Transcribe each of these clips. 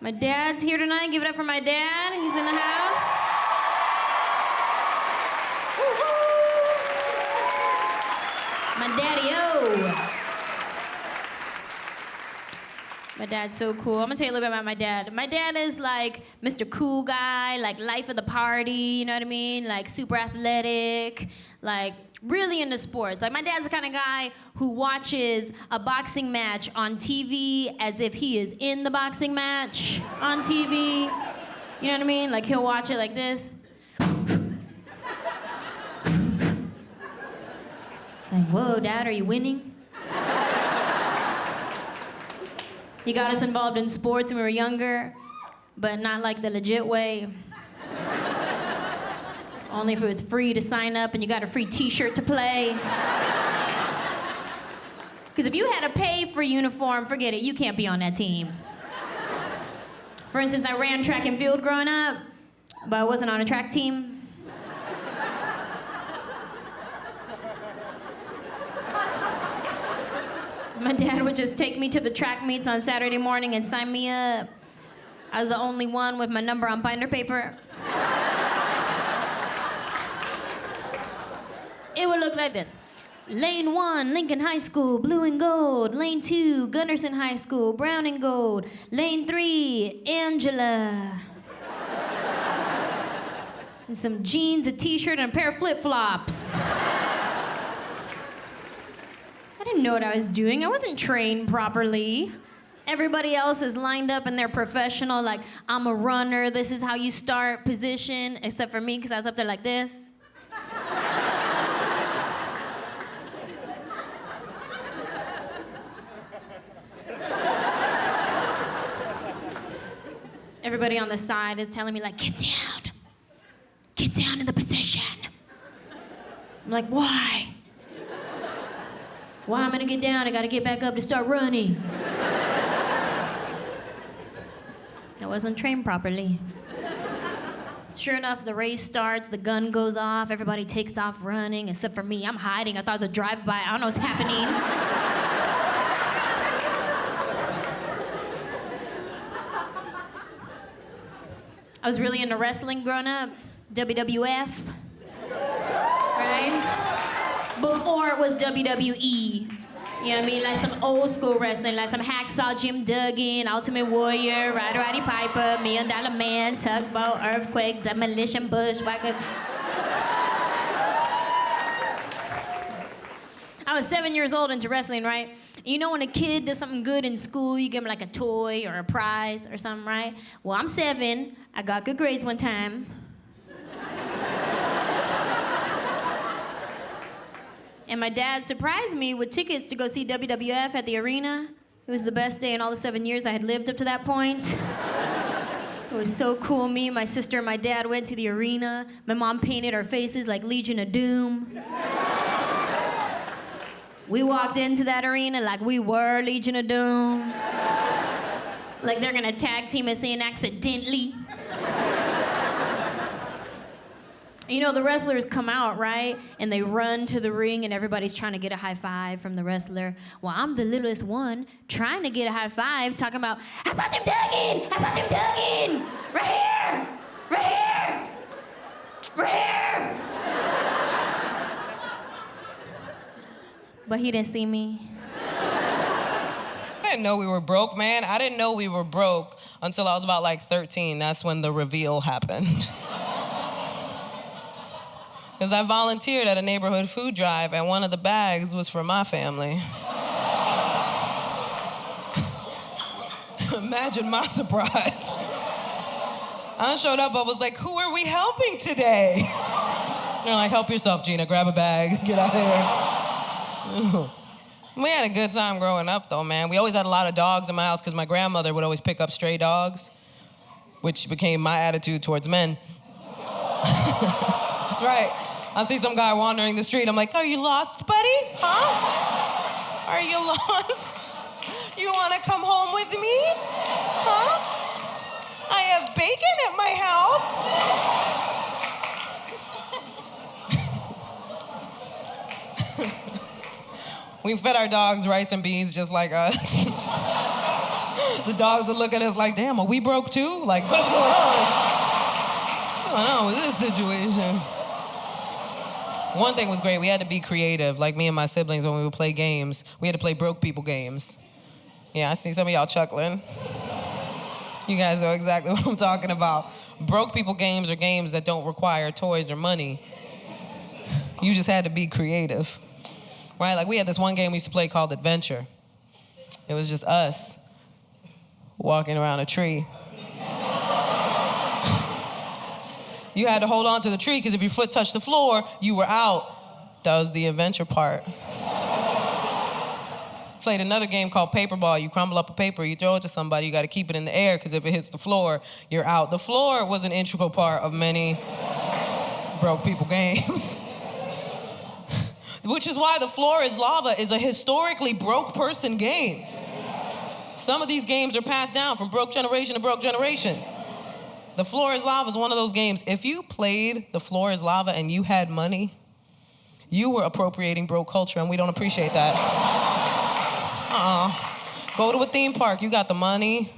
My dad's here tonight. Give it up for my dad. He's in the house. My daddy-o. My dad's so cool. I'm gonna tell you a little bit about my dad. My dad is like Mr. Cool Guy, like life of the party, you know what I mean? Like super athletic, like really into sports. Like my dad's the kind of guy who watches a boxing match on TV as if he is in the boxing match on TV. You know what I mean? Like he'll watch it like this. It's like, whoa, Dad, are you winning? He got us involved in sports when we were younger, but not like the legit way. Only if it was free to sign up and you got a free t-shirt to play. Because if you had to pay for a uniform, forget it, you can't be on that team. For instance, I ran track and field growing up, but I wasn't on a track team. My dad would just take me to the track meets on Saturday morning and sign me up. I was the only one with my number on binder paper. It would look like this. Lane 1, Lincoln High School, blue and gold. Lane 2, Gunderson High School, brown and gold. Lane 3, Anjelah. And some jeans, a t-shirt, and a pair of flip-flops. I didn't know what I was doing. I wasn't trained properly. Everybody else is lined up and they're professional, like, I'm a runner, this is how you start, position, except for me, because I was up there like this. Everybody on the side is telling me, like, get down in the position. I'm like, why? Why am I gonna get down? I gotta get back up to start running. I wasn't trained properly. Sure enough, the race starts, the gun goes off, everybody takes off running, except for me. I'm hiding. I thought it was a drive-by. I don't know what's happening. I was really into wrestling growing up. WWF. Right? Before it was WWE. You know what I mean? Like some old school wrestling, like some Hacksaw Jim Duggan, Ultimate Warrior, Ryder Roddy Piper, $1 Million Man, Tugboat, Earthquake, Demolition Bushwhacker. I was 7 years old into wrestling, right? You know when a kid does something good in school, you give him like a toy or a prize or something, right? Well, I'm 7. I got good grades one time. And my dad surprised me with tickets to go see WWF at the arena. It was the best day in all the 7 years I had lived up to that point. It was so cool. Me and my sister and my dad went to the arena. My mom painted our faces like Legion of Doom. We walked into that arena like we were Legion of Doom. Like they're gonna tag team us in accidentally. You know, the wrestlers come out, right? And they run to the ring and everybody's trying to get a high five from the wrestler. Well, I'm the littlest one trying to get a high five, talking about, I saw Jim Duggan! I saw Jim Duggan! Right here! Right here! Right here! But he didn't see me. I didn't know we were broke, man. I didn't know we were broke until I was about like 13. That's when the reveal happened. Because I volunteered at a neighborhood food drive, and one of the bags was for my family. Imagine my surprise. I showed up, I was like, who are we helping today? They're like, help yourself, Gina, grab a bag, get out of here. We had a good time growing up, though, man. We always had a lot of dogs in my house, because my grandmother would always pick up stray dogs, which became my attitude towards men. That's right. I see some guy wandering the street. I'm like, are you lost, buddy? Huh? Are you lost? You want to come home with me? Huh? I have bacon at my house. We fed our dogs rice and beans just like us. The dogs would look at us like, damn, are we broke too? Like, what's going on? What's going on with this situation? One thing was great, we had to be creative. Like me and my siblings, when we would play games, we had to play broke people games. Yeah, I see some of y'all chuckling. You guys know exactly what I'm talking about. Broke people games are games that don't require toys or money. You just had to be creative, right? Like we had this one game we used to play called Adventure. It was just us walking around a tree. You had to hold on to the tree because if your foot touched the floor, you were out. That was the adventure part. Played another game called Paperball. You crumble up a paper, you throw it to somebody, you got to keep it in the air because if it hits the floor, you're out. The floor was an integral part of many broke people games. Which is why The Floor is Lava is a historically broke person game. Some of these games are passed down from broke generation to broke generation. The Floor is Lava is one of those games. If you played The Floor is Lava and you had money, you were appropriating broke culture, and we don't appreciate that. Go to a theme park, you got the money.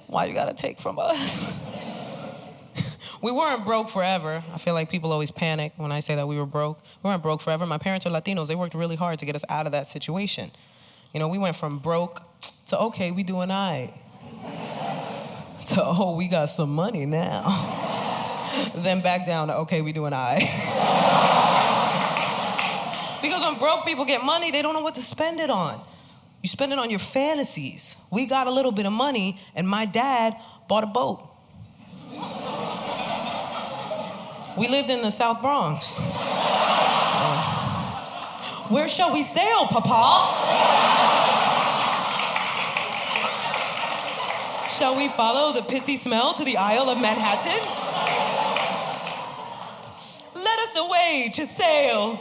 Why you gotta take from us? We weren't broke forever. I feel like people always panic when I say that we were broke. We weren't broke forever. My parents are Latinos. They worked really hard to get us out of that situation. You know, we went from broke to, okay, we doing all right, to, oh, we got some money now. Then back down to, okay, we doing all right. Because when broke people get money, they don't know what to spend it on. You spend it on your fantasies. We got a little bit of money, and my dad bought a boat. We lived in the South Bronx. Where shall we sail, Papa? Shall we follow the pissy smell to the Isle of Manhattan? Let us away to sail.